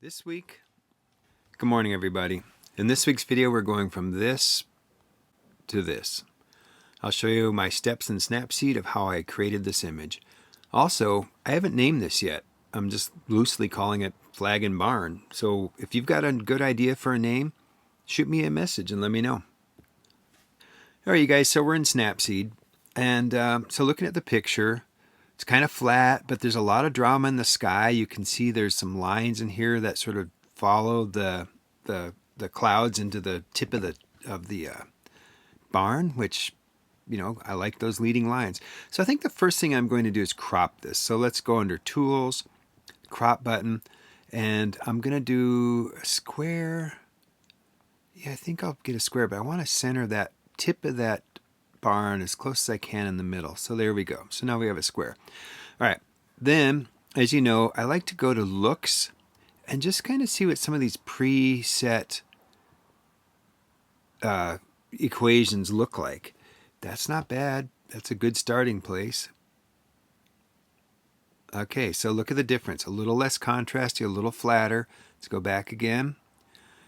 This week, good morning everybody. In this week's video we're going from this to this. I'll show you my steps in Snapseed of how I created this image. Also, I haven't named this yet. I'm just loosely calling it Flag and Barn. So if you've got a good idea for a name, shoot me a message and let me know. Alright you guys, so we're in Snapseed. And so looking at the picture, it's kind of flat, but there's a lot of drama in the sky. You can see there's some lines in here that sort of follow the clouds into the tip of the barn, which, you know, I like those leading lines. So I think the first thing I'm going to do is crop this. So let's go under Tools, Crop button, and I'm going to do a square. Yeah, I think I'll get a square, but I want to center that tip of that barn as close as I can in the middle. So there we go. So now we have a square. All right. Then, as you know, I like to go to looks and just kind of see what some of these preset equations look like. That's not bad. That's a good starting place. Okay, so look at the difference. A little less contrasty, a little flatter. Let's go back again.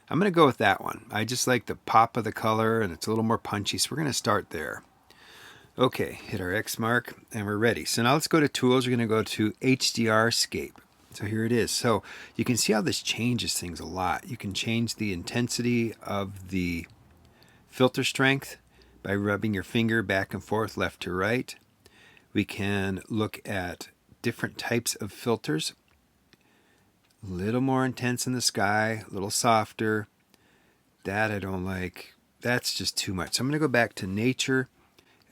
I'm going to go with that one. I just like the pop of the color and it's a little more punchy, so we're going to start there. Okay, hit our X mark and we're ready. So now let's go to Tools. We're going to go to HDR Escape. So here it is. So you can see how this changes things a lot. You can change the intensity of the filter strength by rubbing your finger back and forth, left to right. We can look at different types of filters. A little more intense in the sky, a little softer. That I don't like. That's just too much. So I'm going to go back to nature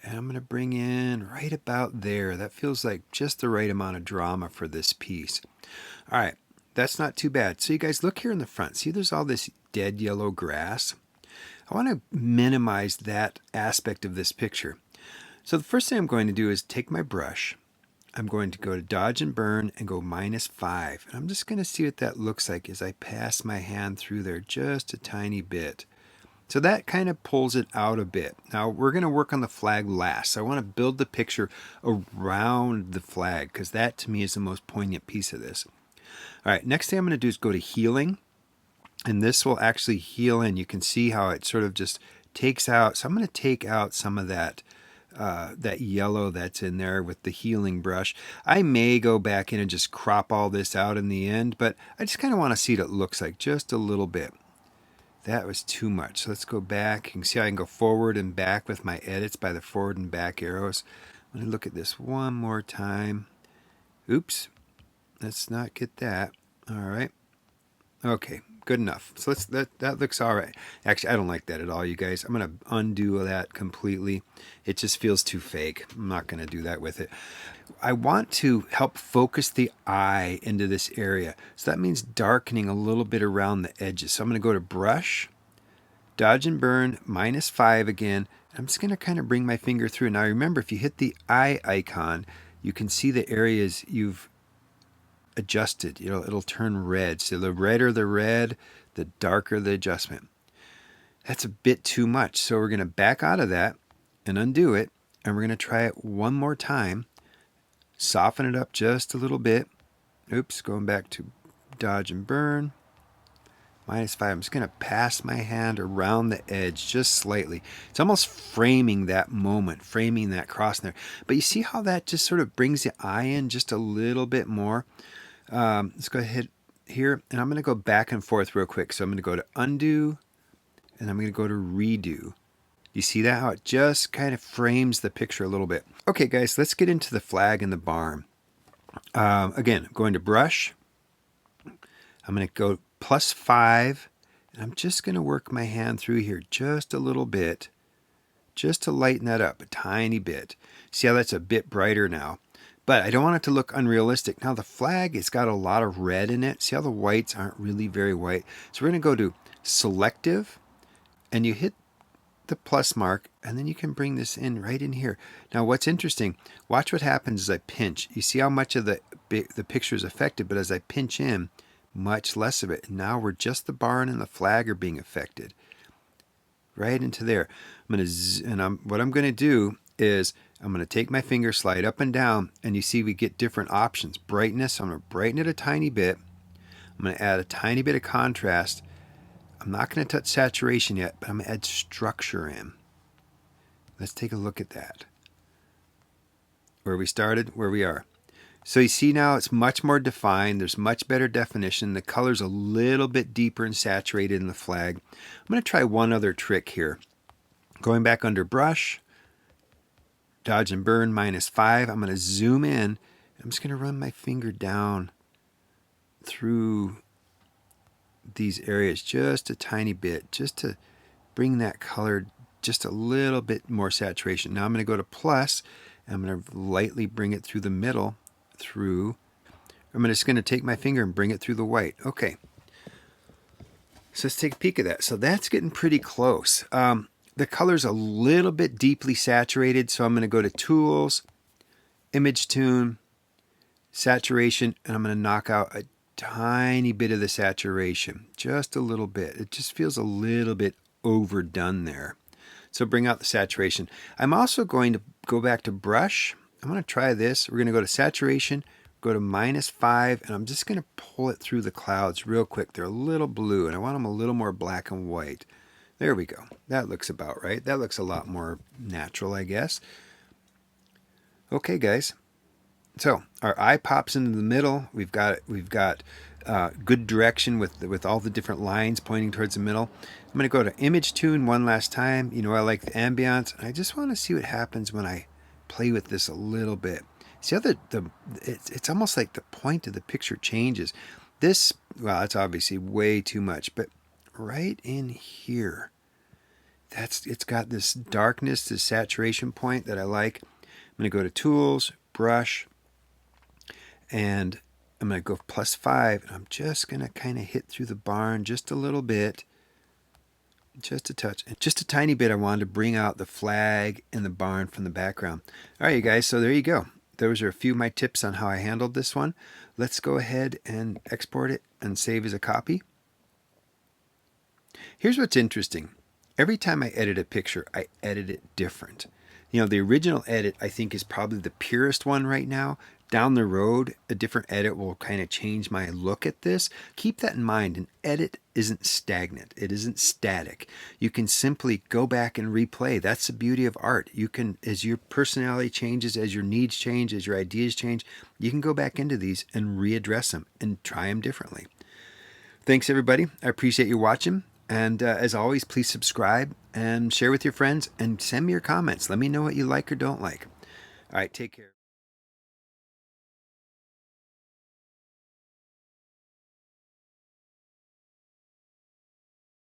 and I'm going to bring in right about there. That feels like just the right amount of drama for this piece. All right, that's not too bad. So you guys look here in the front. See there's all this dead yellow grass. I want to minimize that aspect of this picture. So the first thing I'm going to do is take my brush. I'm going to go to Dodge and Burn and go -5. And I'm just going to see what that looks like as I pass my hand through there just a tiny bit. So that kind of pulls it out a bit. Now we're going to work on the flag last. So I want to build the picture around the flag because that to me is the most poignant piece of this. All right, next thing I'm going to do is go to Healing. And this will actually heal in. You can see how it sort of just takes out. So I'm going to take out some of that that yellow that's in there with the healing brush. I may go back in and just crop all this out in the end, but I just kind of want to see what it looks like just a little bit. That was too much. So let's go back. You can see how I can go forward and back with my edits by the forward and back arrows. Let me look at this one more time. Oops. Let's not get that. All right. Okay. Good enough. So that looks all right. Actually, I don't like that at all, you guys. I'm going to undo that completely. It just feels too fake. I'm not going to do that with it. I want to help focus the eye into this area. So that means darkening a little bit around the edges. So I'm going to go to Brush, Dodge and Burn, -5 again. I'm just going to kind of bring my finger through. Now remember, if you hit the eye icon, you can see the areas you've adjusted. You know, it'll turn red. So the redder the red, the darker the adjustment. That's a bit too much. So we're going to back out of that and undo it. And we're going to try it one more time. Soften it up just a little bit. Oops, going back to Dodge and Burn. -5. I'm just going to pass my hand around the edge just slightly. It's almost framing that moment, framing that cross in there. But you see how that just sort of brings the eye in just a little bit more? Let's go ahead here, and I'm going to go back and forth real quick. So I'm going to go to Undo, and I'm going to go to Redo. You see that? How it just kind of frames the picture a little bit. Okay, guys, let's get into the flag and the barn. Again, I'm going to Brush. I'm going to go +5, and I'm just going to work my hand through here just a little bit, just to lighten that up a tiny bit. See how that's a bit brighter now? But I don't want it to look unrealistic. Now the flag, it's got a lot of red in it. See how the whites aren't really very white? So we're going to go to Selective, and you hit the plus mark, and then you can bring this in right in here. Now what's interesting, watch what happens as I pinch. You see how much of the picture is affected, but as I pinch in, much less of it. And now we're just the barn and the flag are being affected. Right into there. What I'm going to do is I'm going to take my finger, slide up and down, and you see we get different options. Brightness, I'm going to brighten it a tiny bit. I'm going to add a tiny bit of contrast. I'm not going to touch saturation yet, but I'm going to add structure in. Let's take a look at that. Where we started, where we are. So you see now it's much more defined. There's much better definition. The color's a little bit deeper and saturated in the flag. I'm going to try one other trick here. Going back under brush, dodge and burn -5. I'm going to zoom in. I'm just going to run my finger down through these areas just a tiny bit, just to bring that color just a little bit more saturation. Now I'm going to go to plus, and I'm going to lightly bring it through the middle, I'm just going to take my finger and bring it through the white. Okay, so let's take a peek at that. So that's getting pretty close. The color's a little bit deeply saturated, so I'm going to go to Tools, Image Tune, Saturation, and I'm going to knock out a tiny bit of the saturation, just a little bit. It just feels a little bit overdone there. So bring out the saturation. I'm also going to go back to brush. I'm going to try this. We're going to go to saturation, go to -5, and I'm just going to pull it through the clouds real quick. They're a little blue, and I want them a little more black and white. There we go. That looks about right. That looks a lot more natural, I guess. Okay, guys. So our eye pops into the middle. We've got good direction with all the different lines pointing towards the middle. I'm going to go to Image Tune one last time. You know, I like the ambiance. I just want to see what happens when I play with this a little bit. See how it's almost like the point of the picture changes. This, well, it's obviously way too much, but right in here, it's got this darkness, this saturation point that I like. I'm going to go to Tools, Brush, and I'm going to go +5, and I'm just going to kind of hit through the barn just a little bit, just a touch, and just a tiny bit. I wanted to bring out the flag and the barn from the background. All right, you guys, so there you go. Those are a few of my tips on how I handled this one. Let's go ahead and export it and save as a copy. Here's what's interesting. Every time I edit a picture, I edit it different. You know, the original edit, I think, is probably the purest one right now. Down the road, a different edit will kind of change my look at this. Keep that in mind. An edit isn't stagnant. It isn't static. You can simply go back and replay. That's the beauty of art. You can, as your personality changes, as your needs change, as your ideas change, you can go back into these and readdress them and try them differently. Thanks, everybody. I appreciate you watching. And as always, please subscribe and share with your friends and send me your comments. Let me know what you like or don't like. All right, take care.